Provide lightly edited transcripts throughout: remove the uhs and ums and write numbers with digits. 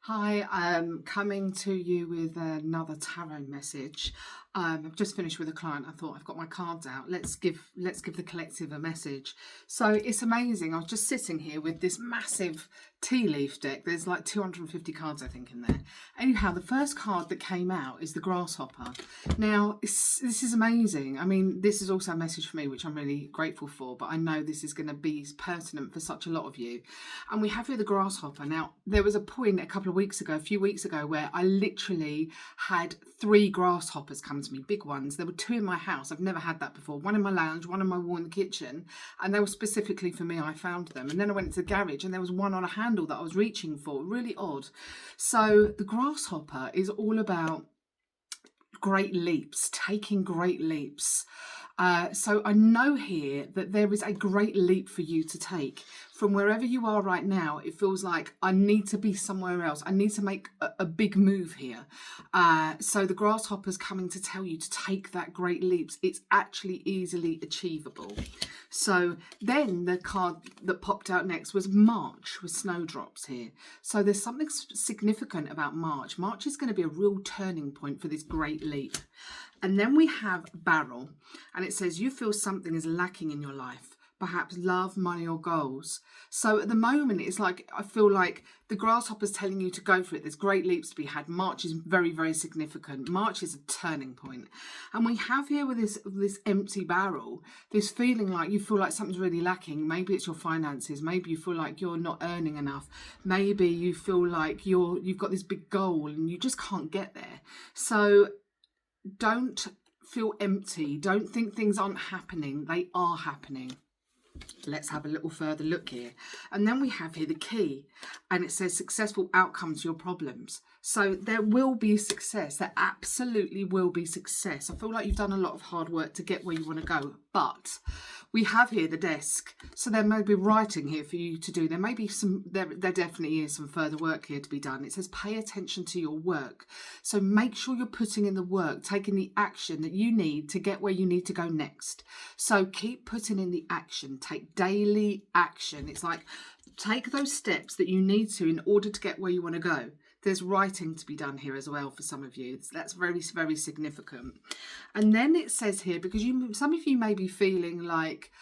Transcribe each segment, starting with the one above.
Hi, I'm coming to you with another tarot message. I've just finished with a client. I thought I've got my cards out. Let's give the collective a message. So it's amazing. I was just sitting here with this massive tea leaf deck. There's like 250 cards, I think, in there. Anyhow, the first card that came out is the grasshopper. Now, this is amazing. I mean, this is also a message for me, which I'm really grateful for, but I know this is going to be pertinent for such a lot of you. And we have here the grasshopper. Now, there was a point a few weeks ago, where I literally had 3 grasshoppers come to me, big ones. There were 2 in my house. I've never had that before. One in my lounge, one on my wall in the kitchen, and they were specifically for me. I found them, and then I went to the garage, and there was one on a handle that I was reaching for. Really odd. So the grasshopper is all about great leaps, taking great leaps. So I know here that there is a great leap for you to take. From wherever you are right now, it feels like I need to be somewhere else. I need to make a big move here. So the grasshopper's coming to tell you to take that great leaps. It's actually easily achievable. So then the card that popped out next was March, with snowdrops here. So there's something significant about March. March is going to be a real turning point for this great leap. And then we have Barrel, and it says you feel something is lacking in your life, perhaps love, money or goals. So at the moment, it's like I feel like the grasshopper's telling you to go for it. There's great leaps to be had. March is very, very significant. March is a turning point. And we have here with this empty barrel, this feeling like you feel like something's really lacking. Maybe it's your finances. Maybe you feel like you're not earning enough. Maybe you feel like you've got this big goal and you just can't get there. So don't feel empty. Don't think things aren't happening. They are happening. Let's have a little further look here. And then we have here the key, and it says successful outcomes to your problems. So there will be success. There absolutely will be success. I feel like you've done a lot of hard work to get where you want to go, but we have here the desk. So there may be writing here for you to do. There may be there definitely is some further work here to be done. It says pay attention to your work. So make sure you're putting in the work, taking the action that you need to get where you need to go next. So keep putting in the action. Take daily action. It's like take those steps that you need to in order to get where you want to go. There's writing to be done here as well for some of you. That's very, very significant. And then it says here, because some of you may be feeling like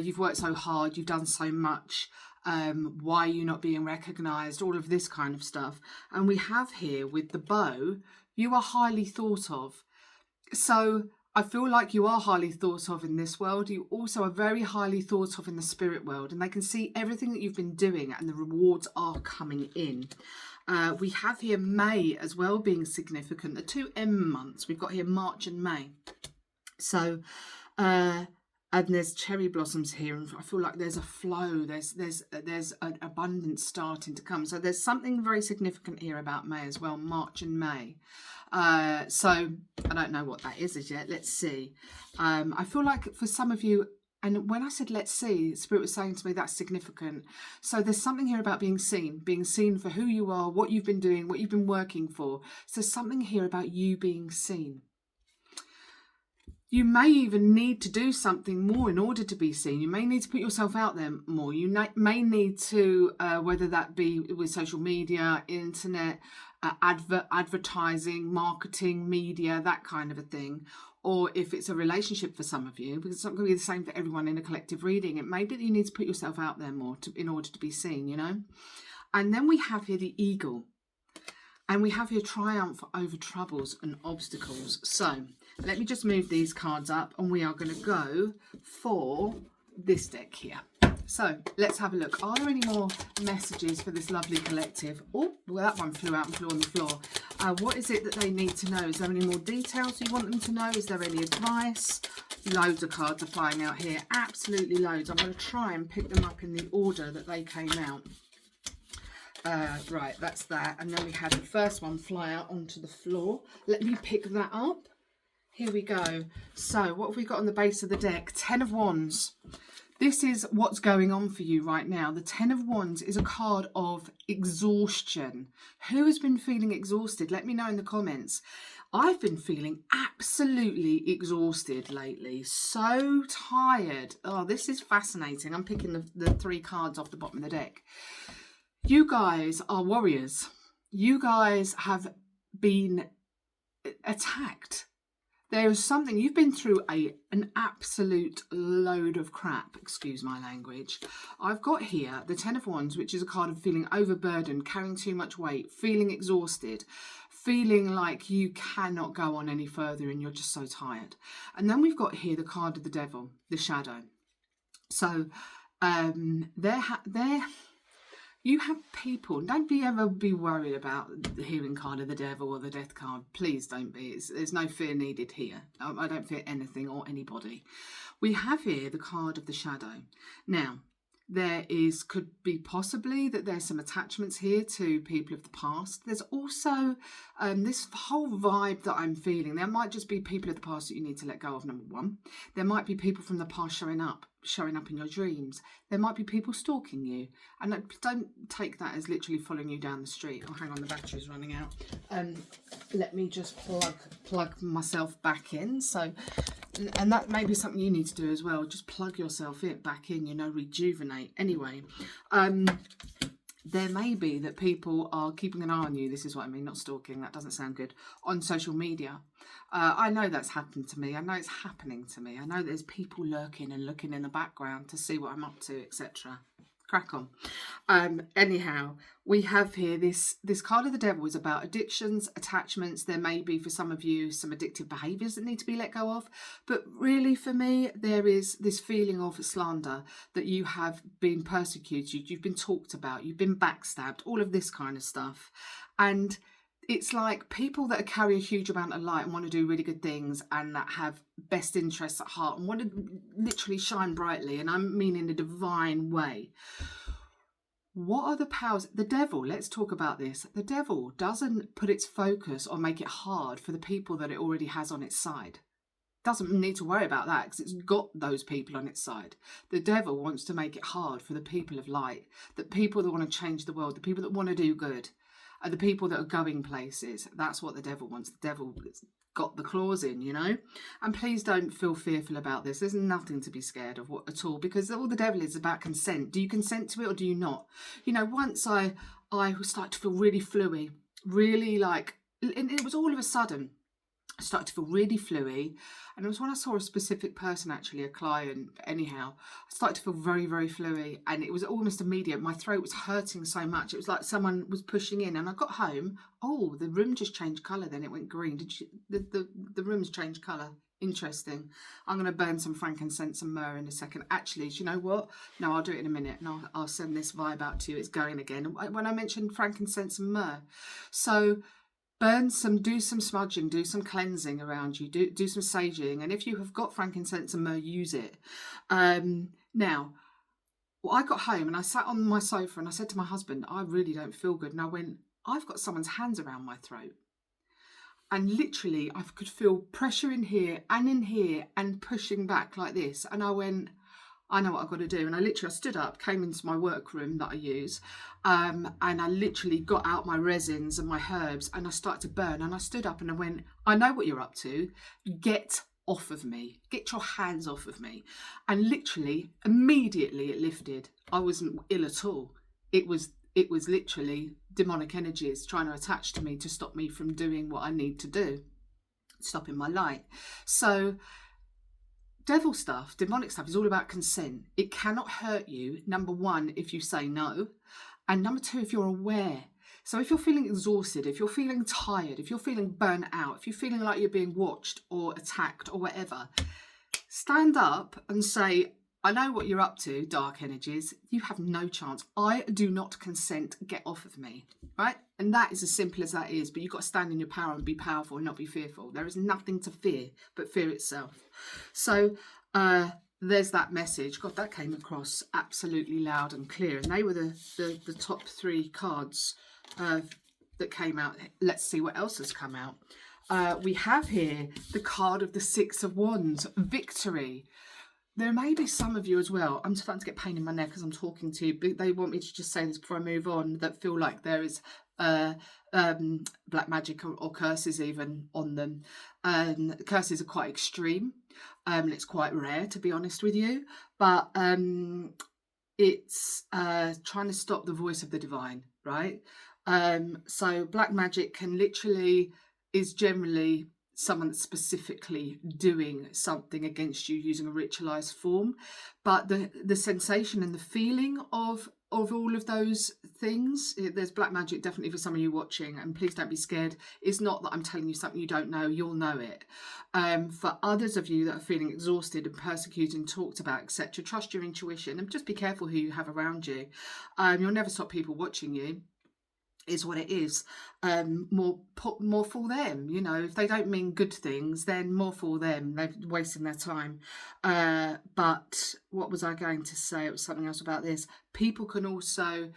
you've worked so hard, you've done so much, why are you not being recognised, all of this kind of stuff. And we have here with the bow, you are highly thought of. So I feel like you are highly thought of in this world. You also are very highly thought of in the spirit world, and they can see everything that you've been doing and the rewards are coming in. We have here May as well being significant. The 2 M months, we've got here March and May. So, and there's cherry blossoms here, and I feel like there's a flow. There's an abundance starting to come. So there's something very significant here about May as well, March and May. So I don't know what that is as yet. Let's see. I feel like for some of you, and when I said let's see, Spirit was saying to me that's significant. So there's something here about being seen for who you are, what you've been doing, what you've been working for. So something here about you being seen. You may even need to do something more in order to be seen. You may need to put yourself out there more. You may need to, whether that be with social media, internet, advertising, marketing, media, that kind of a thing. Or if it's a relationship for some of you, because it's not going to be the same for everyone in a collective reading. It may be that you need to put yourself out there more in order to be seen, you know. And then we have here the eagle. And we have here triumph over troubles and obstacles. So let me just move these cards up, and we are going to go for this deck here. So let's have a look. Are there any more messages for this lovely collective? Oh, well, that one flew out and flew on the floor. What is it that they need to know? Is there any more details you want them to know? Is there any advice? Loads of cards are flying out here. Absolutely loads. I'm going to try and pick them up in the order that they came out. Right, that's that. And then we had the first one fly out onto the floor. Let me pick that up. Here we go. So what have we got on the base of the deck? 10 of Wands. This is what's going on for you right now. The 10 of Wands is a card of exhaustion. Who has been feeling exhausted? Let me know in the comments. I've been feeling absolutely exhausted lately. So tired. Oh, this is fascinating. I'm picking the 3 cards off the bottom of the deck. You guys are warriors. you guys have been attacked. There is something, you've been through an absolute load of crap, excuse my language. I've got here the Ten of Wands, which is a card of feeling overburdened, carrying too much weight, feeling exhausted, feeling like you cannot go on any further and you're just so tired. And then we've got here the card of the Devil, the Shadow. So you have people, don't ever be worried about the healing card of the Devil or the Death card. Please don't be. There's no fear needed here. I don't fear anything or anybody. We have here the card of the Shadow. Now, could be possibly that there's some attachments here to people of the past. There's also this whole vibe that I'm feeling. There might just be people of the past that you need to let go of, number one. There might be people from the past showing up in your dreams. There might be people stalking you, and don't take that as literally following you down the street. Oh, hang on, the battery's running out. Let me just plug myself back in. So, and that may be something you need to do as well. Just plug yourself back in, rejuvenate. Anyway, there may be that people are keeping an eye on you. This is what I mean, not stalking. That doesn't sound good. On social media. I know that's happened to me. I know it's happening to me. I know there's people lurking and looking in the background to see what I'm up to, etc. Crack on. Anyhow, we have here this card of the Devil is about addictions, attachments. There may be for some of you some addictive behaviours that need to be let go of, but really for me there is this feeling of slander, that you have been persecuted, you've been talked about, you've been backstabbed, all of this kind of stuff. And it's like people that carry a huge amount of light and want to do really good things and that have best interests at heart and want to literally shine brightly, and I mean in a divine way. What are the powers? The Devil, let's talk about this. The Devil doesn't put its focus or make it hard for the people that it already has on its side. Doesn't need to worry about that because it's got those people on its side. The Devil wants to make it hard for the people of light, the people that want to change the world, the people that want to do good. Are the people that are going places. That's what the Devil wants. The Devil's got the claws in, And please don't feel fearful about this. There's nothing to be scared of at all, because all the Devil is about consent. Do you consent to it or do you not? Once I started to feel really fluey, really and it was all of a sudden, I started to feel really fluey. And it was when I saw a specific person, actually, a client, anyhow, I started to feel very, very fluey. And it was almost immediate. My throat was hurting so much. It was like someone was pushing in. And I got home. Oh, the room just changed colour. Then it went green. The room's changed colour. Interesting. I'm going to burn some frankincense and myrrh in a second. Actually, do you know what? No, I'll do it in a minute. And I'll send this vibe out to you. It's going again. When I mentioned frankincense and myrrh. So do some smudging, do some cleansing around you, do some saging, and if you have got frankincense and myrrh, use it. Now, I got home and I sat on my sofa and I said to my husband, I really don't feel good. And I went, I've got someone's hands around my throat. And literally, I could feel pressure in here and pushing back like this. And I went, I know what I've got to do. And I stood up, came into my workroom that I use, and I literally got out my resins and my herbs and I started to burn. And I stood up and I went, I know what you're up to. Get off of me. Get your hands off of me. And literally, immediately it lifted. I wasn't ill at all. It was literally demonic energies trying to attach to me to stop me from doing what I need to do, stopping my light. So Devil stuff, demonic stuff is all about consent. It cannot hurt you, number one, if you say no. And number two, if you're aware. So if you're feeling exhausted, if you're feeling tired, if you're feeling burnt out, if you're feeling like you're being watched or attacked or whatever, stand up and say, I know what you're up to, dark energies. You have no chance. I do not consent. Get off of me, right? And that is as simple as that is. But you've got to stand in your power and be powerful and not be fearful. There is nothing to fear but fear itself. So there's that message. God, that came across absolutely loud and clear. And they were the top three cards that came out. Let's see what else has come out. We have here the card of the Six of Wands, victory. There may be some of you as well, I'm starting to get pain in my neck as I'm talking to you, but they want me to just say this before I move on, that feel like there is black magic or curses even on them. Curses are quite extreme, and it's quite rare, to be honest with you, but it's trying to stop the voice of the divine, right? So black magic is generally someone that's specifically doing something against you using a ritualized form, but the sensation and the feeling of all of those things, there's black magic definitely for some of you watching, and please don't be scared. It's not that I'm telling you something you don't know, you'll know it. For others of you that are feeling exhausted and persecuted and talked about, etc., trust your intuition and just be careful who you have around you. You'll never stop people watching you, is what it is. More for them, you know. If they don't mean good things, then more for them. They're wasting their time. But what was I going to say? It was something else about this. People can also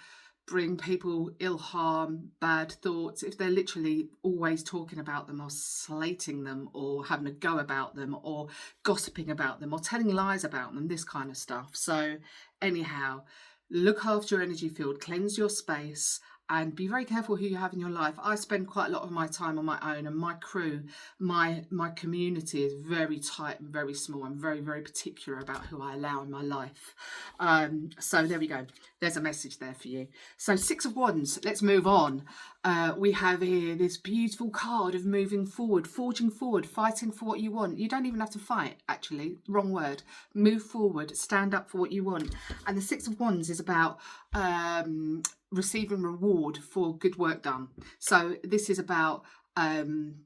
bring people ill harm, bad thoughts, if they're literally always talking about them or slating them or having a go about them or gossiping about them or telling lies about them, this kind of stuff. So anyhow, look after your energy field, cleanse your space, and be very careful who you have in your life. I spend quite a lot of my time on my own, and my crew, my community is very tight and very small. I'm very, very particular about who I allow in my life. So there we go. There's a message there for you. So 6 of Wands, let's move on. We have here this beautiful card of moving forward, forging forward, fighting for what you want. You don't even have to fight, actually. Wrong word. Move forward, stand up for what you want. And the 6 of Wands is about receiving reward for good work done. So this is about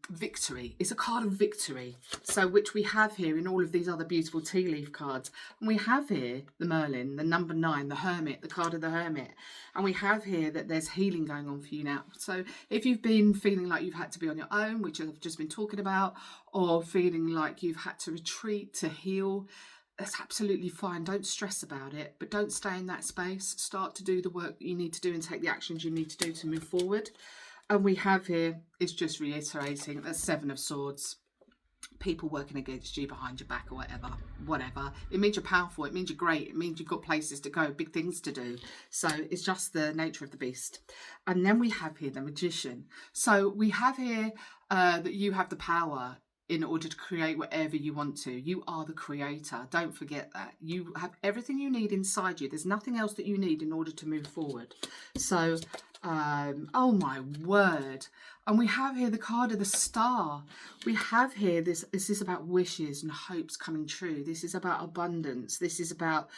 victory. It's a card of victory, so which we have here in all of these other beautiful tea leaf cards. And we have here the Merlin, the number 9, the Hermit, the card of the Hermit. And we have here that there's healing going on for you now. So if you've been feeling like you've had to be on your own, which I've just been talking about, or feeling like you've had to retreat to heal, that's absolutely fine. Don't stress about it, but don't stay in that space. Start to do the work that you need to do and take the actions you need to do to move forward. And we have here, it's just reiterating, that's 7 of Swords. People working against you, behind your back or whatever. It means you're powerful. It means you're great. It means you've got places to go, big things to do. So it's just the nature of the beast. And then we have here the Magician. So we have here that you have the power in order to create whatever you want to. You are the creator. Don't forget that. You have everything you need inside you. There's nothing else that you need in order to move forward. So, oh my word. And we have here the card of the Star. We have here, this is about wishes and hopes coming true. This is about abundance. This is about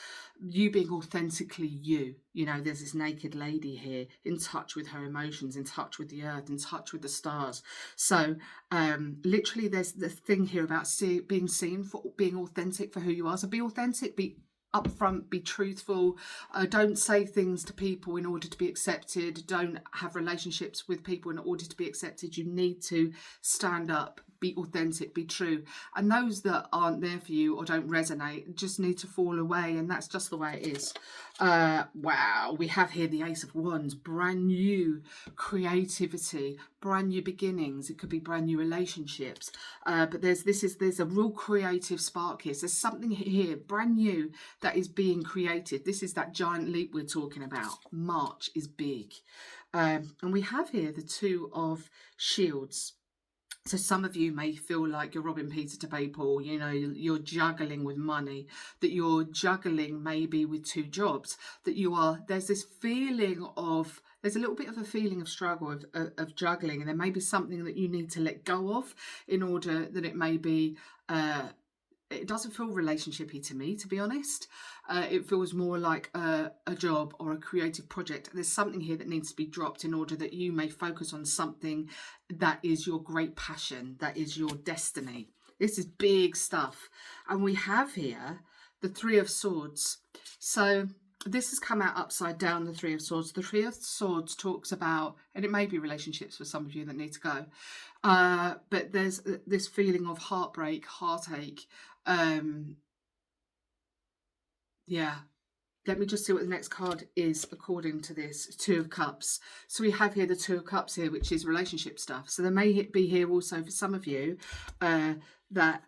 you being authentically you. You know, there's this naked lady here in touch with her emotions, in touch with the earth, in touch with the stars. So literally there's the thing here about being seen for being authentic for who you are. So be authentic, be upfront, be truthful. Don't say things to people in order to be accepted. Don't have relationships with people in order to be accepted. You need to stand up, be authentic, be true. And those that aren't there for you or don't resonate just need to fall away, and that's just the way it is. Wow, we have here the Ace of Wands, brand new creativity, brand new beginnings. It could be brand new relationships, but there's a real creative spark here. So there's something here brand new that is being created. This is that giant leap we're talking about. March is big. And we have here the 2 of Shields. So some of you may feel like you're robbing Peter to pay Paul, you know, you're juggling with money, that you're juggling maybe with 2 jobs, that there's this feeling of, there's a little bit of a feeling of struggle, of juggling, and there may be something that you need to let go of in order that it may be, it doesn't feel relationshipy to me, to be honest. It feels more like a job or a creative project. There's something here that needs to be dropped in order that you may focus on something that is your great passion, that is your destiny. This is big stuff. And we have here the 3 of Swords. So this has come out upside down, the 3 of Swords. The 3 of Swords talks about, and it may be relationships for some of you that need to go, but there's this feeling of heartbreak, heartache. Yeah, let me just see what the next card is according to this. 2 of Cups. So we have here the 2 of Cups here, which is relationship stuff. So there may be here also for some of you that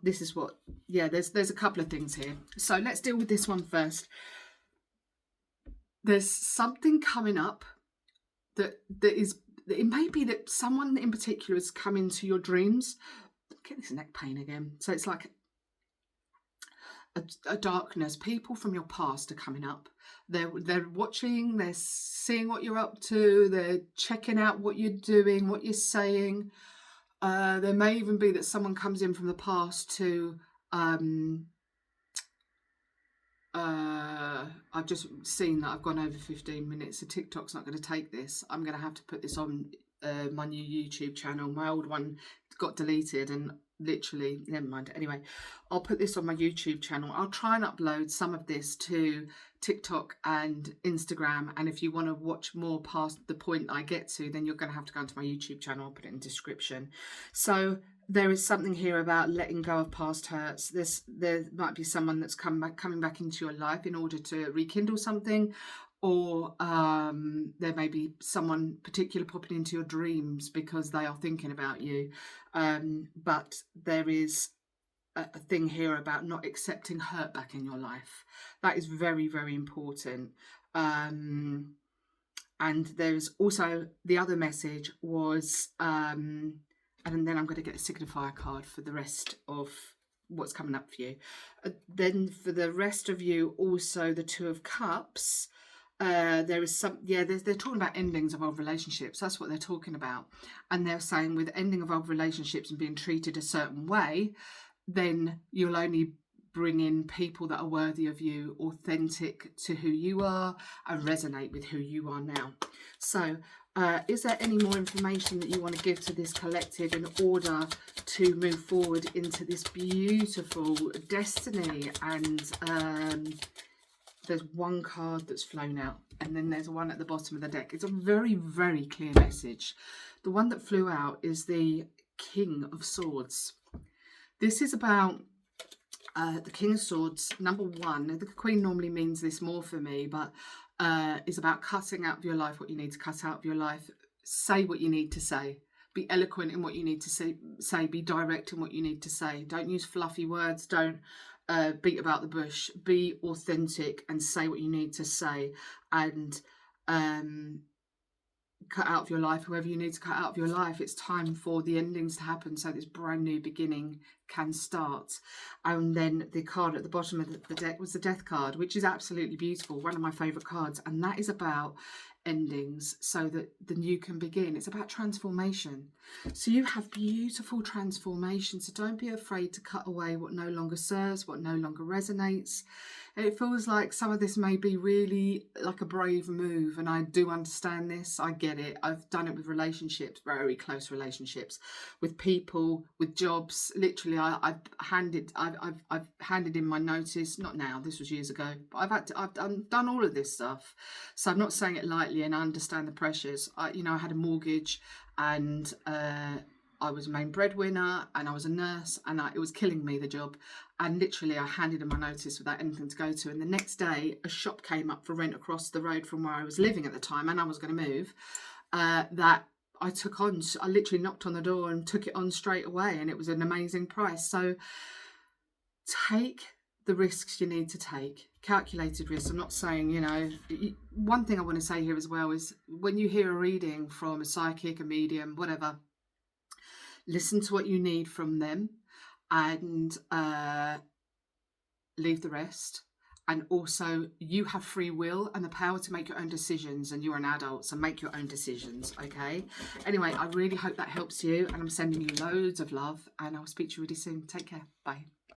this is what, yeah, there's a couple of things here. So let's deal with this one first. There's something coming up that is, it may be that someone in particular has come into your dreams. Get this neck pain again. So it's like a darkness. People from your past are coming up. They're watching, they're seeing what you're up to, they're checking out what you're doing, what you're saying. There may even be that someone comes in from the past to I've just seen that I've gone over 15 minutes, so TikTok's not going to take this. I'm going to have to put this on my new YouTube channel. My old one got deleted and literally, never mind. Anyway, I'll put this on my YouTube channel. I'll try and upload some of this to TikTok and Instagram. And if you want to watch more past the point I get to, then you're going to have to go into my YouTube channel. I'll put it in the description. So there is something here about letting go of past hurts. There might be someone that's coming back into your life in order to rekindle something, or there may be someone particular popping into your dreams because they are thinking about you. But there is a thing here about not accepting hurt back in your life. That is very, very important. And there's also the other message was and then I'm going to get a signifier card for the rest of what's coming up for you. Then for the rest of you, also the Two of Cups. There is some, they're talking about endings of old relationships. That's what they're talking about. And they're saying with ending of old relationships and being treated a certain way, then you'll only bring in people that are worthy of you, authentic to who you are, and resonate with who you are now. So is there any more information that you want to give to this collective in order to move forward into this beautiful destiny? And there's one card that's flown out, and then there's one at the bottom of the deck. It's a very, very clear message. The one that flew out is the King of Swords. This is about the King of Swords. Number one, the Queen normally means this more for me, but is about cutting out of your life what you need to cut out of your life. Say what you need to say. Be eloquent in what you need to say. Be direct in what you need to say. Don't use fluffy words. Don't beat about the bush. Be authentic and say what you need to say. And cut out of your life whoever you need to cut out of your life. It's time for the endings to happen so this brand new beginning can start. And then the card at the bottom of the deck was the Death card, which is absolutely beautiful, one of my favorite cards, and that is about endings so that the new can begin. It's about transformation. So you have beautiful transformation, so don't be afraid to cut away what no longer serves, what no longer resonates. It feels like some of this may be really like a brave move, and I do understand this. I get it. I've done it with relationships, very close relationships, with people, with jobs. Literally, I've handed in my notice. Not now. This was years ago. But I've done all of this stuff. So I'm not saying it lightly, and I understand the pressures. I had a mortgage, and I was a main breadwinner, and I was a nurse, and it was killing me, the job. And literally I handed in my notice without anything to go to. And the next day, a shop came up for rent across the road from where I was living at the time, and I was going to move, that I took on. I literally knocked on the door and took it on straight away, and it was an amazing price. So take the risks you need to take. Calculated risks. I'm not saying, one thing I want to say here as well is when you hear a reading from a psychic, a medium, whatever, listen to what you need from them and leave the rest. And also, you have free will and the power to make your own decisions, and you're an adult, so make your own decisions, okay? Anyway, I really hope that helps you, and I'm sending you loads of love, and I'll speak to you really soon. Take care. Bye.